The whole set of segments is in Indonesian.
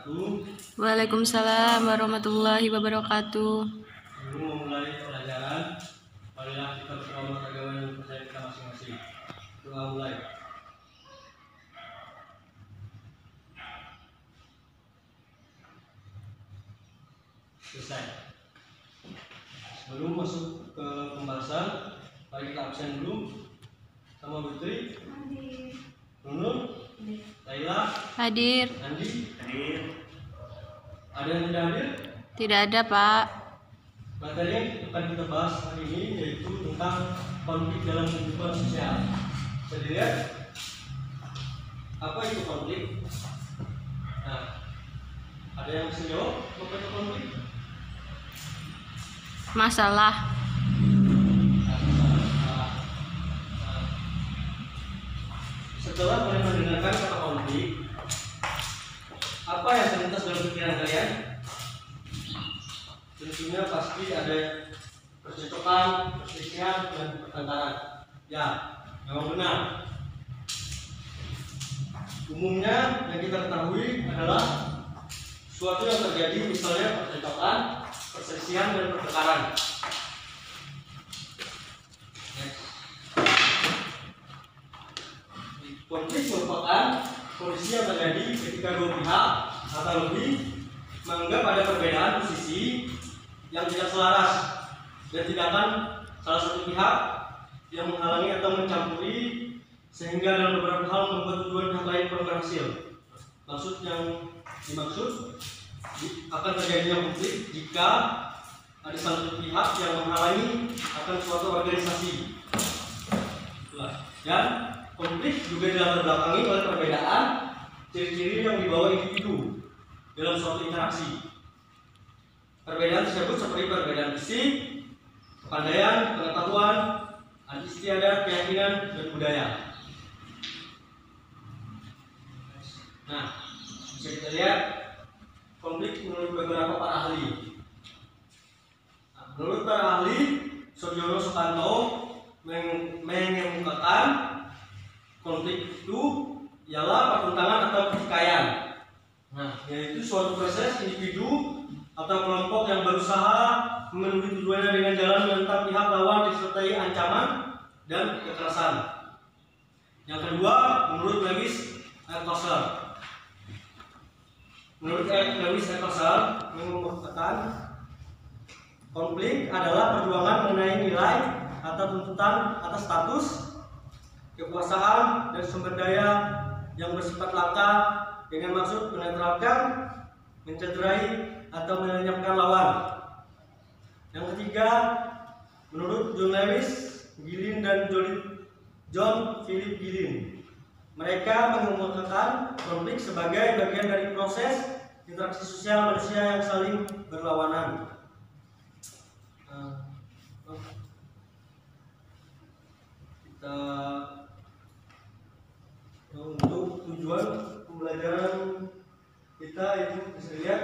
wabarakatuh. Waalaikumsalam warahmatullahi wabarakatuh. Sebelum memulai pelajaran, marilah kita berdoa agama yang percaya kita masing-masing. Doa mulai. Selesai. Sebelum masuk ke pembahasan, mari kita absen dulu. Sama Putri, Nunun, Laila, Hadir. Andi, hadir. Ada yang tidak hadir? Tidak ada, Pak. Materi yang akan kita bahas hari ini yaitu tentang konflik dalam kehidupan sosial. Bisa dilihat apa itu konflik? Nah, ada yang bisa jawab apa itu konflik? Masalah. Setelah kalian mendengarkan kata konflik, apa yang terlintas dalam pikiran kalian? Tentunya pasti ada percekcokan, perselisihan, dan pertengkaran. Ya, memang benar. Umumnya yang kita ketahui adalah suatu yang terjadi, misalnya percekcokan, perselisihan, dan pertengkaran. Konflik merupakan kondisi yang terjadi ketika dua pihak atau lebih menganggap ada perbedaan posisi yang tidak selaras dan tindakan salah satu pihak yang menghalangi atau mencampuri sehingga dalam beberapa hal membuat tujuan pihak lain kurang berhasil. Dimaksud akan terjadinya konflik jika ada salah satu pihak yang menghalangi akan suatu organisasi. Dan konflik juga dilatar belakangi oleh perbedaan ciri-ciri yang dibawa individu dalam suatu interaksi. Perbedaan tersebut seperti perbedaan fisik, kepandaian, pengetahuan, adat istiadat, keyakinan, dan budaya. Nah, bisa kita lihat konflik menurut beberapa para ahli. Menurut para ahli, Suryono Sukanto mengemukakan konflik itu ialah pertentangan atau pertikaian. Nah, yaitu suatu proses individu atau kelompok yang berusaha memenuhi tujuannya dengan jalan menentang pihak lawan disertai ancaman dan kekerasan. Yang kedua, menurut Lewis Althusser. Menurut Lewis Althusser mengungkapkan konflik adalah perjuangan mengenai nilai atau tuntutan atas status, kekuasaan, dan sumber daya yang bersifat langka dengan maksud menetralkan, mencederai, atau melenyapkan lawan. Yang ketiga, menurut John Lewis Gillin dan John Philip Gillin, mereka mengemukakan konflik sebagai bagian dari proses interaksi sosial manusia yang saling berlawanan. Untuk tujuan pembelajaran kita itu bisa dilihat,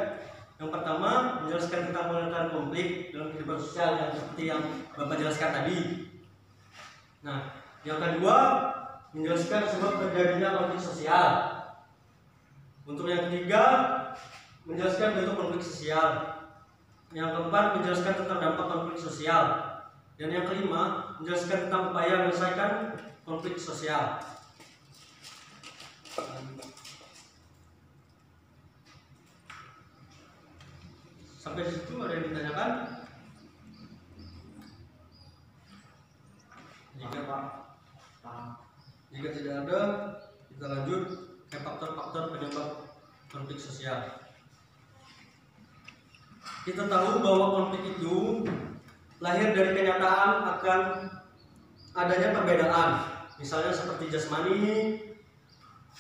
yang pertama menjelaskan tentang pengertian konflik dalam kehidupan sosial yang seperti yang Bapak jelaskan tadi. Nah, yang kedua menjelaskan sebab terjadinya konflik sosial. Untuk yang ketiga menjelaskan bentuk konflik sosial. Yang keempat menjelaskan tentang dampak konflik sosial. Dan yang kelima menjelaskan tentang upaya menyelesaikan konflik sosial. Sampai situ ada yang ditanyakan? Jika tidak ada, kita lanjut ke faktor-faktor penyebab konflik sosial. Kita tahu bahwa konflik itu lahir dari kenyataan akan adanya perbedaan, misalnya seperti jasmani,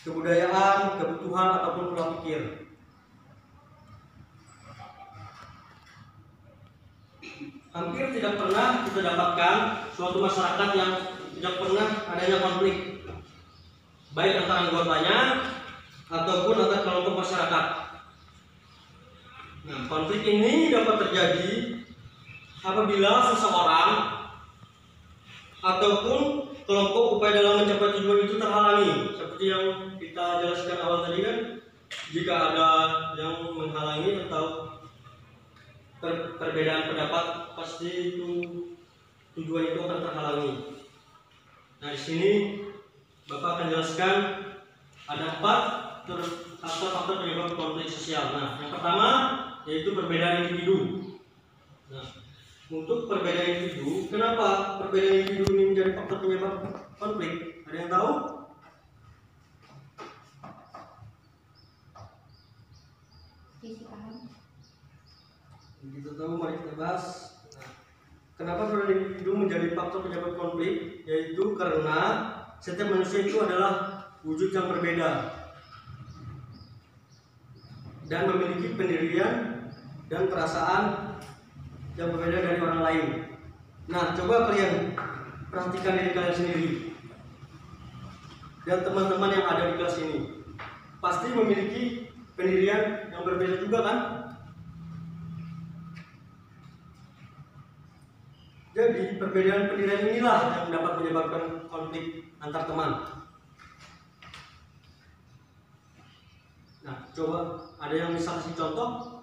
kebudayaan, kebutuhan, ataupun pola pikir. Hampir tidak pernah kita dapatkan suatu masyarakat yang tidak pernah adanya konflik, baik antara anggotanya ataupun antar kelompok masyarakat. Nah, konflik ini dapat terjadi apabila seseorang ataupun kelompok upaya dalam mencapai tujuan itu terhalangi, seperti yang kita jelaskan awal tadi kan, jika ada yang menghalangi atau perbedaan pendapat, pasti itu tujuan itu akan terhalangi. Nah, di sini Bapak akan jelaskan ada 4 faktor penyebab konflik sosial. Nah, yang pertama yaitu perbedaan individu. Nah, untuk perbedaan individu, kenapa perbedaan individu ini menjadi faktor penyebab konflik? Ada yang tahu? Begitu tahu, mari kita bahas. Nah, kenapa perbedaan individu menjadi faktor penyebab konflik? Yaitu karena setiap manusia itu adalah wujud yang berbeda dan memiliki pendirian dan perasaan yang berbeda dari orang lain. Nah, coba kalian perhatikan diri kalian sendiri dan teman-teman yang ada di kelas ini. Pasti memiliki pendirian yang berbeda juga kan? Jadi perbedaan pendirian inilah yang dapat menyebabkan konflik antar teman. Nah, coba ada yang bisa kasih contoh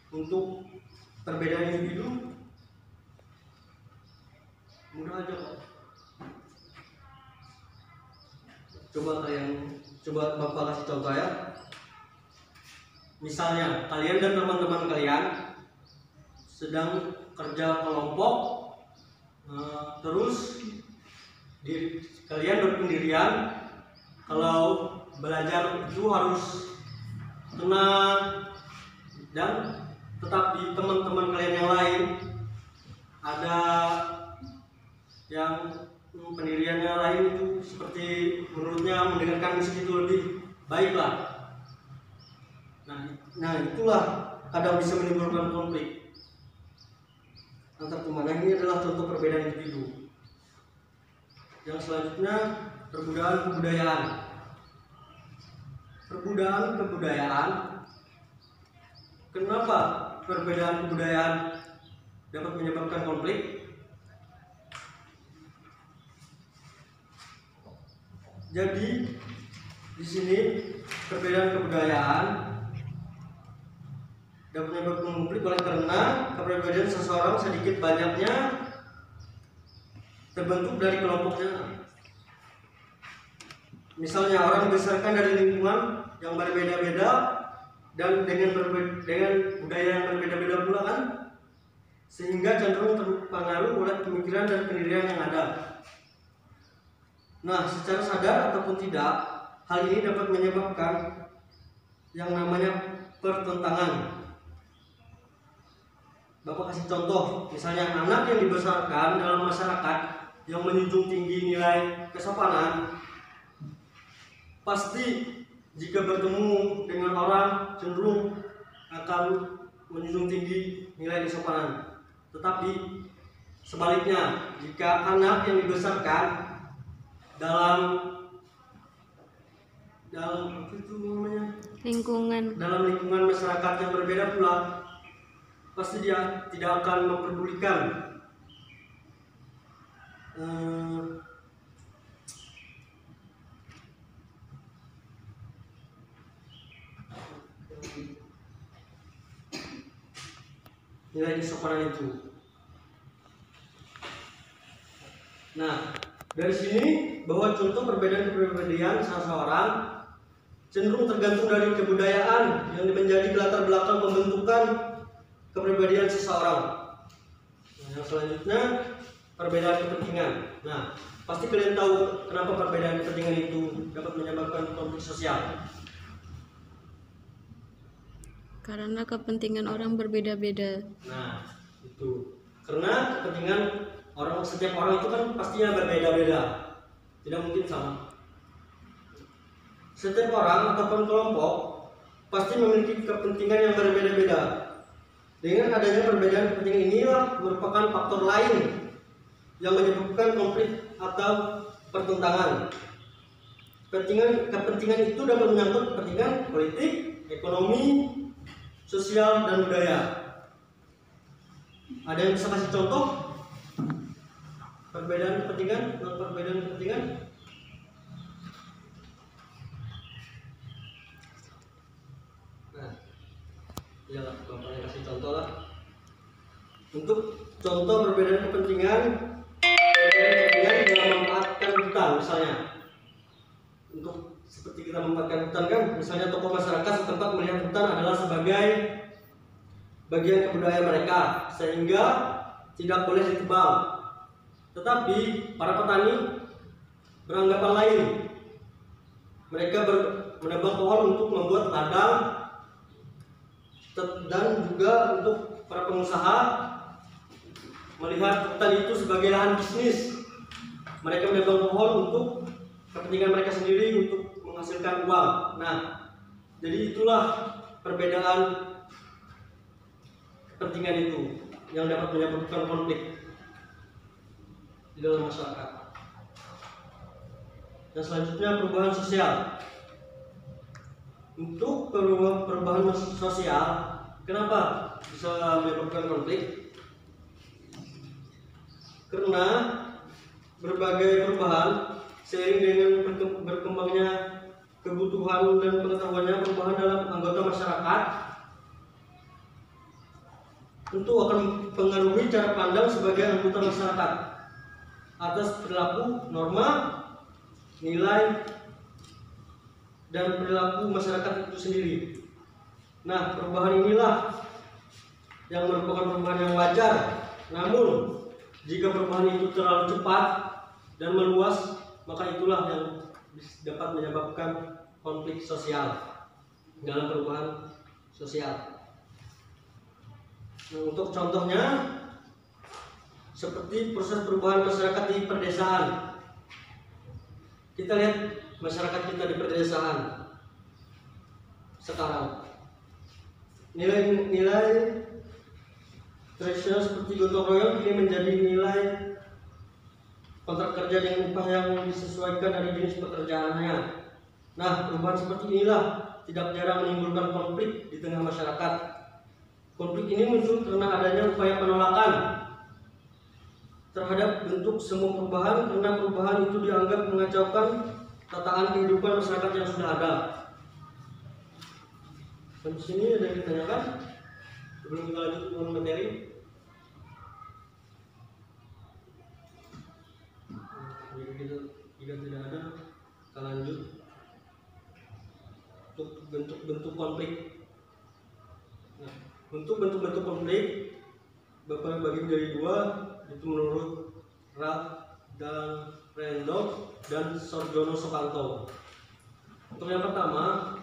untuk perbedaan individu? Mudah aja kok. Coba Bapak kasih contoh ya. Misalnya kalian dan teman-teman kalian sedang kerja kelompok, terus kalian berpendirian kalau belajar itu harus tenang, dan tetapi teman-teman kalian yang lain ada yang pendiriannya lain itu seperti menurutnya mendengarkan musik itu lebih baiklah. Nah, itulah kadang bisa menimbulkan konflik antar teman. Nah, ini adalah contoh perbedaan individu. Yang selanjutnya, perbedaan kebudayaan. Perbedaan kebudayaan. Kenapa perbedaan kebudayaan dapat menyebabkan konflik? Jadi di sini perbedaan kebudayaan dapat menyebabkan konflik oleh karena kepribadian seseorang sedikit banyaknya terbentuk dari kelompoknya. Misalnya orang dibesarkan dari lingkungan yang berbeda-beda dan dengan budaya yang berbeda-beda pula kan, sehingga cenderung terpengaruh oleh pemikiran dan pendirian yang ada. Nah, secara sadar ataupun tidak, hal ini dapat menyebabkan yang namanya pertentangan. Bapak kasih contoh, misalnya anak yang dibesarkan dalam masyarakat yang menjunjung tinggi nilai kesopanan, pasti jika bertemu dengan orang cenderung akan menjunjung tinggi nilai kesopanan. Tetapi sebaliknya, jika anak yang dibesarkan dalam lingkungan masyarakat yang berbeda pula, pasti dia tidak akan memperdulikan nilai kesopanan itu. Nah, dari sini bahwa contoh perbedaan kepribadian seseorang cenderung tergantung dari kebudayaan yang menjadi latar belakang pembentukan kepribadian seseorang. Nah, yang selanjutnya perbedaan kepentingan. Nah, pasti kalian tahu kenapa perbedaan kepentingan itu dapat menyebabkan konflik sosial. Karena kepentingan orang berbeda-beda. Nah, itu karena kepentingan setiap orang itu kan pastinya berbeda-beda, tidak mungkin sama. Setiap orang ataupun kelompok pasti memiliki kepentingan yang berbeda-beda. Dengan adanya perbedaan kepentingan inilah merupakan faktor lain yang menyebabkan konflik atau pertentangan. Kepentingan itu dapat menyangkut kepentingan politik, ekonomi, sosial, dan budaya. Ada yang bisa kasih contoh perbedaan kepentingan? Iyalah, bapaknya kasih contoh lah. Untuk contoh perbedaan kepentingan dalam memanfaatkan hutan misalnya. Untuk seperti kita memanfaatkan hutan kan, misalnya tokoh masyarakat setempat melihat hutan adalah sebagai bagian kebudayaan mereka, sehingga tidak boleh ditebang. Tetapi para petani beranggapan lain. Mereka menebang pohon untuk membuat ladang, dan juga untuk para pengusaha melihat hutan itu sebagai lahan bisnis. Mereka menebang pohon untuk kepentingan mereka sendiri untuk menghasilkan uang. Nah, jadi itulah perbedaan kepentingan itu yang dapat menyebabkan konflik di dalam masyarakat. Dan selanjutnya perubahan sosial. Untuk perubahan sosial, kenapa bisa menyebabkan konflik? Karena berbagai perubahan seiring dengan berkembangnya kebutuhan dan pengetahuannya, perubahan dalam anggota masyarakat tentu akan mempengaruhi cara pandang sebagai anggota masyarakat atas perilaku, norma, nilai, dan perilaku masyarakat itu sendiri. Nah, perubahan inilah yang merupakan perubahan yang wajar. Namun, jika perubahan itu terlalu cepat dan meluas, maka itulah yang dapat menyebabkan konflik sosial dalam perubahan sosial. Nah, untuk contohnya, seperti proses perubahan masyarakat di perdesaan. Kita lihat masyarakat kita di perdesaan sekarang. Nilai-nilai tradisional seperti gotong royong kini menjadi nilai kontrak kerja dengan upah yang disesuaikan dari jenis pekerjaannya. Nah, perubahan seperti inilah tidak jarang menimbulkan konflik di tengah masyarakat. Konflik ini muncul karena adanya upaya penolakan terhadap bentuk semua perubahan, karena perubahan itu dianggap mengacaukan tataan kehidupan masyarakat yang sudah ada. Dan di sini ada yang ditanyakan sebelum kita lanjut dengan materi. Jika tidak ada, kita lanjut untuk bentuk-bentuk konflik. Nah, untuk bentuk-bentuk konflik Bapak bagi menjadi dua, itu menurut Ralph dan Randolph dan Sarjono Soekanto. Untuk yang pertama,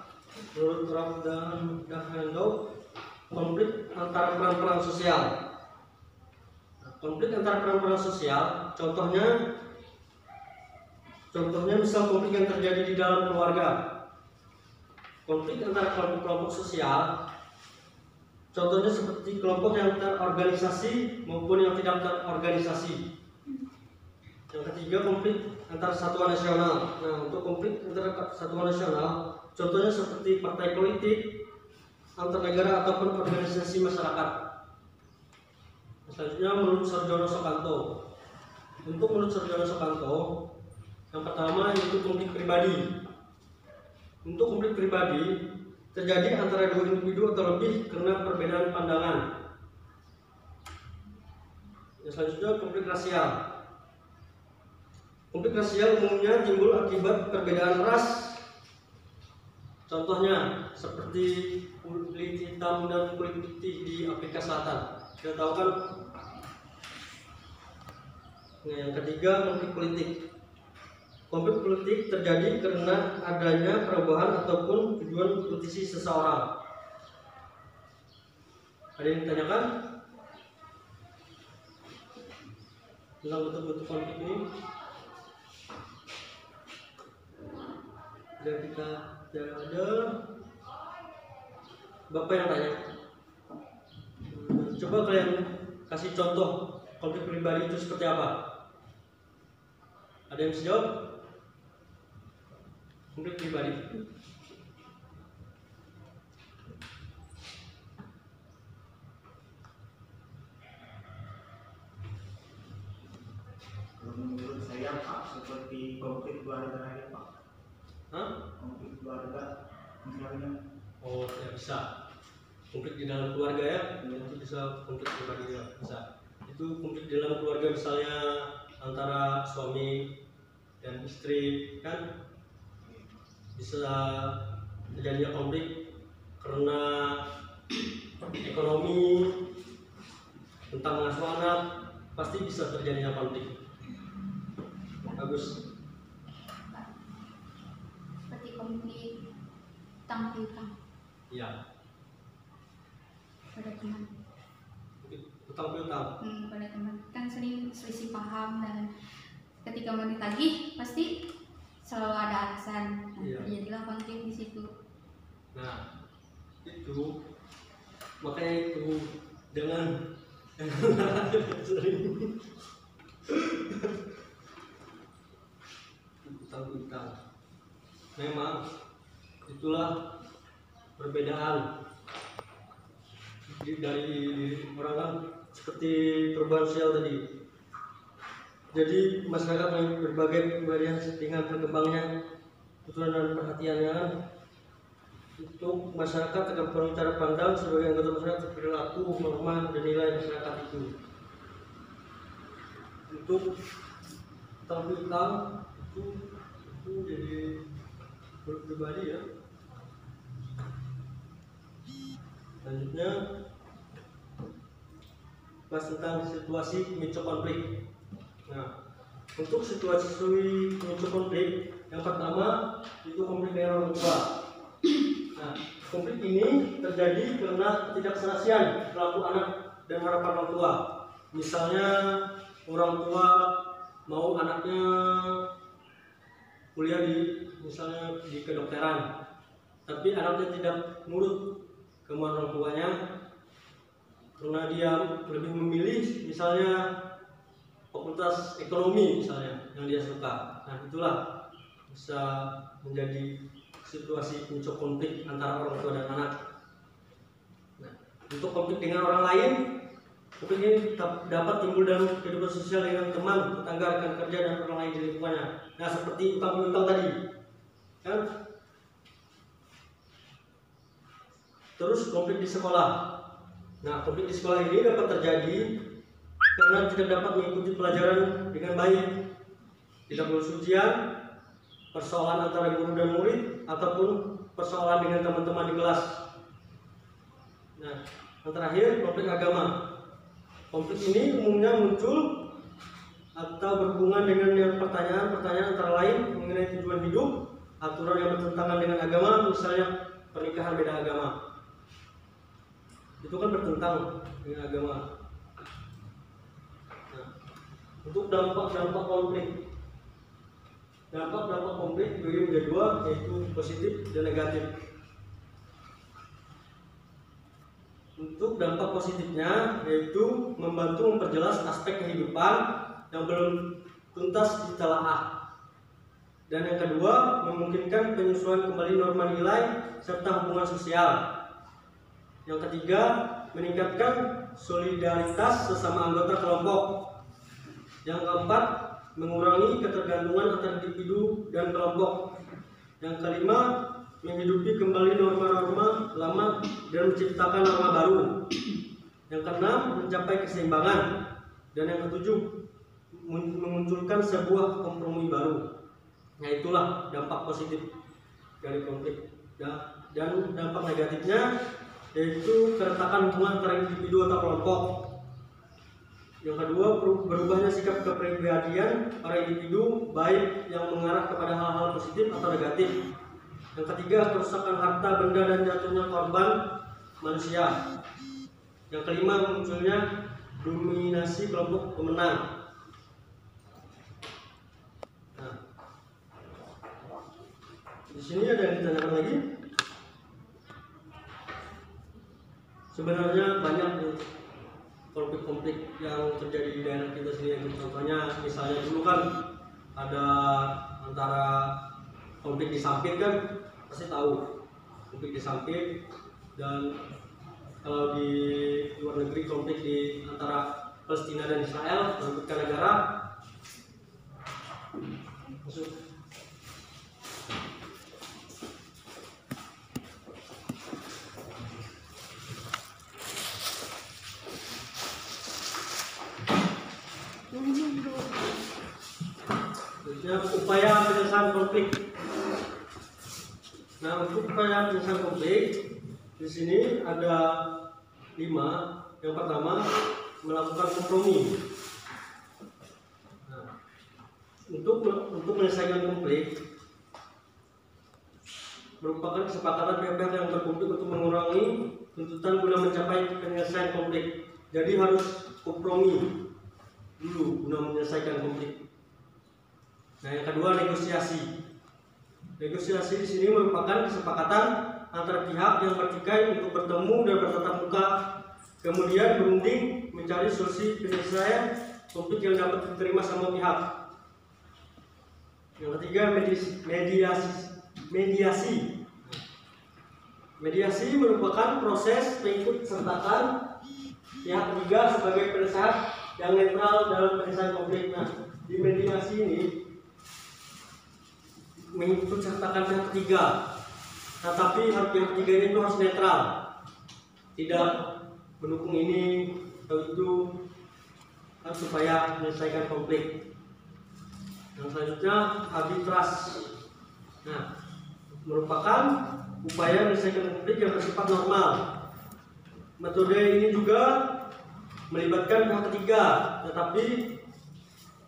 menurut Ralph dan Randolph, konflik antara peran-peran sosial. Konflik antara peran-peran sosial, contohnya misal konflik yang terjadi di dalam keluarga. Konflik antara kelompok-kelompok sosial, contohnya seperti kelompok yang terorganisasi maupun yang tidak terorganisasi. Yang ketiga, konflik antar satuan nasional. Nah, untuk konflik antara satuan nasional, contohnya seperti partai politik, antar negara ataupun organisasi masyarakat. Selanjutnya, menurut Sarjono Soekanto. Untuk menurut Sarjono Soekanto, yang pertama itu konflik pribadi. Untuk konflik pribadi terjadi antara dua individu atau lebih karena perbedaan pandangan. Yang selanjutnya, konflik rasial. Konflik rasial umumnya timbul akibat perbedaan ras. Contohnya seperti kulit hitam dan kulit putih di Afrika Selatan. Kita tahu kan. Nah, yang ketiga, konflik politik. Konflik politik terjadi karena adanya perubahan ataupun tujuan politisi seseorang. Ada yang ditanyakan tentang bentuk-bentuk konflik ini? Dan kita tidak ada. Bapak yang tanya. Coba kalian kasih contoh konflik pribadi itu seperti apa? Ada yang bisa jawab? Konflik pribadi. Menurut saya Pak, seperti konflik keluarga aja Pak. Hah? Konflik keluarga misalnya. Oh, tidak bisa. konflik di dalam keluarga ya, itu bisa konflik pribadi ya, bisa. Itu konflik di dalam keluarga misalnya antara suami dan istri kan bisa terjadinya konflik karena ekonomi, tentang mengasuh anak, pasti bisa terjadinya konflik. Bagus. Seperti konflik utang piutang Iya. pada teman. Utang piutang. Pada teman kan sering selisih paham dan ketika mau ditagih pasti selalu ada alasan. Nah, Iya. jadilah konflik di situ. Nah, itu makanya itu jangan sering utang. Memang itulah perbedaan dari orang kan, seperti perubahan sosial tadi. Jadi masyarakat yang berbagai kepribadian dengan berkembangnya keturunan dan perhatiannya kan, untuk masyarakat tergantung cara pandang sebagai anggota masyarakat, perilaku, norma, dan nilai masyarakat itu. Untuk utang piutang itu jadi pribadi ya. Selanjutnya bahas tentang situasi pemicu konflik. Nah, untuk situasi pemicu konflik, yang pertama itu konflik dengan orang tua. Nah, konflik ini terjadi karena ketidakserasian perilaku anak dan harapan orang tua. Misalnya orang tua mau anaknya kuliah misalnya di kedokteran, tapi anaknya tidak nurut kemauan orang tuanya karena dia lebih memilih misalnya fakultas ekonomi misalnya yang dia suka. Nah, itulah bisa menjadi situasi pemicu konflik antara orang tua dan anak. Nah, untuk konflik dengan orang lain, konflik ini dapat timbul dalam kehidupan sosial dengan teman, tetangga, rekan kerja, dan orang lain di lingkungannya. Nah, seperti utang piutang tadi, kan? Terus konflik di sekolah. Nah, konflik di sekolah ini dapat terjadi karena tidak dapat mengikuti pelajaran dengan baik, tidak lulus ujian, persoalan antara guru dan murid, ataupun persoalan dengan teman-teman di kelas. Nah, yang terakhir konflik agama. Konflik ini umumnya muncul atau berhubungan dengan pertanyaan-pertanyaan antara lain mengenai tujuan hidup, aturan yang bertentangan dengan agama, misalnya pernikahan beda agama. Itu kan bertentang dengan agama. Nah, untuk dampak-dampak konflik. Dampak-dampak konflik dibagi menjadi dua, yaitu positif dan negatif. Untuk dampak positifnya yaitu membantu memperjelas aspek kehidupan yang belum tuntas ditelaah. Dan yang kedua, memungkinkan penyesuaian kembali norma nilai serta hubungan sosial. Yang ketiga, meningkatkan solidaritas sesama anggota kelompok. Yang keempat, mengurangi ketergantungan antar individu dan kelompok. Yang kelima, menghidupi kembali norma-norma lama dan menciptakan norma baru. Yang keenam, mencapai keseimbangan. Dan yang ketujuh, memunculkan sebuah kompromi baru. Nah, itulah dampak positif dari konflik. Dan dampak negatifnya yaitu keretakan hubungan antara individu atau kelompok. Yang kedua, berubahnya sikap kepribadian para individu, baik yang mengarah kepada hal-hal positif atau negatif. Yang ketiga, kerusakan harta benda dan jatuhnya korban manusia. Yang kelima, munculnya dominasi kelompok pemenang. Nah, di sini ada yang ditanyakan lagi. Sebenarnya banyak konflik-konflik yang terjadi di daerah kita sendiri. Contohnya, misalnya dulu kan ada antara konflik di Sampit kan, pasti tahu konflik di Sampit. Dan kalau di luar negeri konflik di antara Palestina dan Israel merebutkan negara. Masuk. Selanjutnya upaya penyelesaian konflik. Nah, untuk upaya penyelesaian konflik di sini ada 5. Yang pertama, melakukan kompromi. Nah, untuk menyelesaikan konflik merupakan kesepakatan pihak-pihak yang berkonflik untuk mengurangi tuntutan guna mencapai penyelesaian konflik. Jadi harus kompromi dulu guna menyelesaikan konflik. Nah, yang kedua, negosiasi. Negosiasi di sini merupakan kesepakatan antara pihak yang bertikai untuk bertemu dan bertatap muka, kemudian berunding mencari solusi penyelesaian konflik yang dapat diterima semua pihak. Yang ketiga, mediasi. Mediasi merupakan proses mengikutsertakan pihak ketiga sebagai penasehat yang netral dalam penyelesaian konflik. Nah, di mediasi ini mengikutsertakan pihak ketiga, tetapi pihak ketiga itu harus netral, tidak mendukung ini atau itu, kan, supaya menyelesaikan konflik. Yang selanjutnya, arbitras. Nah, merupakan upaya menyelesaikan konflik yang bersifat normal. Metode ini juga melibatkan pihak ketiga, tetapi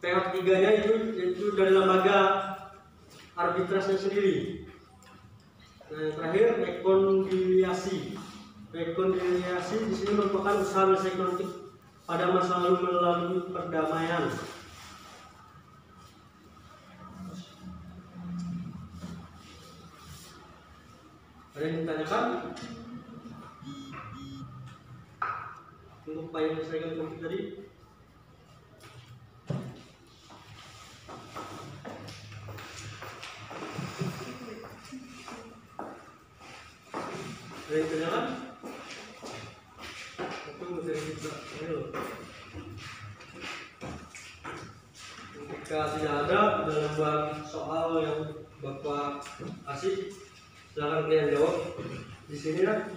pihak ketiganya itu dari lembaga arbitrasnya sendiri. Nah, yang terakhir, rekonsiliasi. Rekonsiliasi di sini merupakan usaha menyelesaikan konflik pada masa lalu melalui perdamaian. Ada yang ditanyakan? Untuk upaya menyelesaikan konflik tadi? Ada yang ditanyakan? Itu materi kita. Ayo. Jika tidak ada, dalam buat soal yang Bapak kasih, silakan kalian jawab. Di sini ya,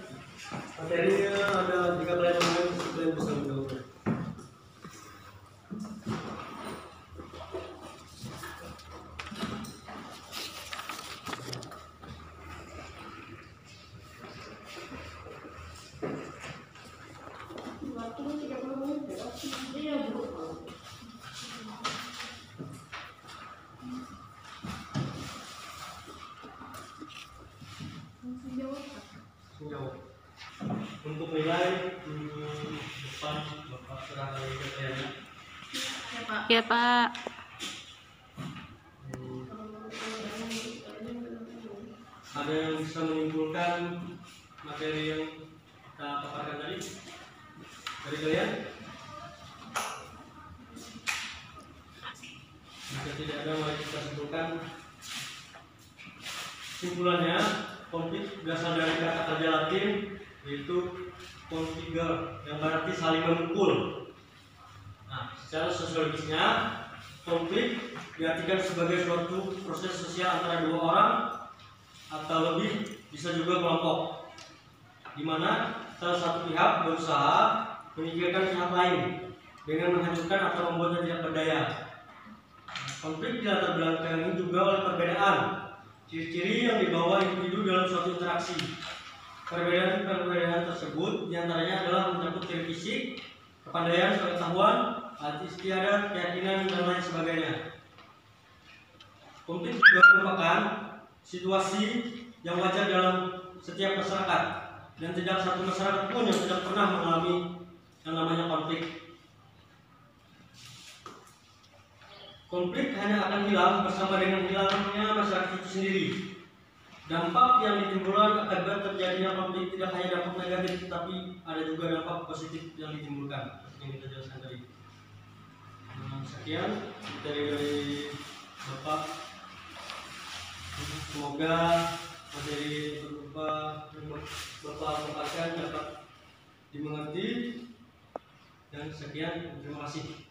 materinya ada 3 pertanyaan, kalian bisa menjawabnya. Menjawab. Untuk nilai depan Bapak serahkan ke kalian. Ya, Pak. Ada yang bisa menyimpulkan materi yang kita paparkan tadi dari kalian? Jika tidak ada, mari kita simpulkan. Simpulannya, konflik berasal dari kata kerja Latin yaitu configere, yang berarti saling memukul. Nah, secara sosiologisnya, konflik diartikan sebagai suatu proses sosial antara 2 orang atau lebih, bisa juga kelompok, di mana salah satu pihak berusaha menyingkirkan pihak lain dengan menghancurkan atau membuatnya tidak berdaya. Konflik dilatar belakangi juga oleh perbedaan ciri-ciri yang dibawa individu dalam suatu interaksi. Perbedaan tersebut diantaranya adalah menyangkut ciri fisik, kepandaian, pengetahuan, hati istiadat, keyakinan, dan lain sebagainya. Konflik juga merupakan situasi yang wajar dalam setiap masyarakat, dan tidak satu masyarakat pun yang tidak pernah mengalami yang namanya konflik. Konflik hanya akan hilang bersama dengan hilangnya masyarakat itu sendiri. Dampak yang ditimbulkan akibat terjadinya konflik tidak hanya dampak negatif, tetapi ada juga dampak positif yang ditimbulkan, yang kita jelaskan tadi. Sekian dari Bapak. Semoga materi berupa yang Bapak paparkan dapat dimengerti. Dan sekian, terima kasih.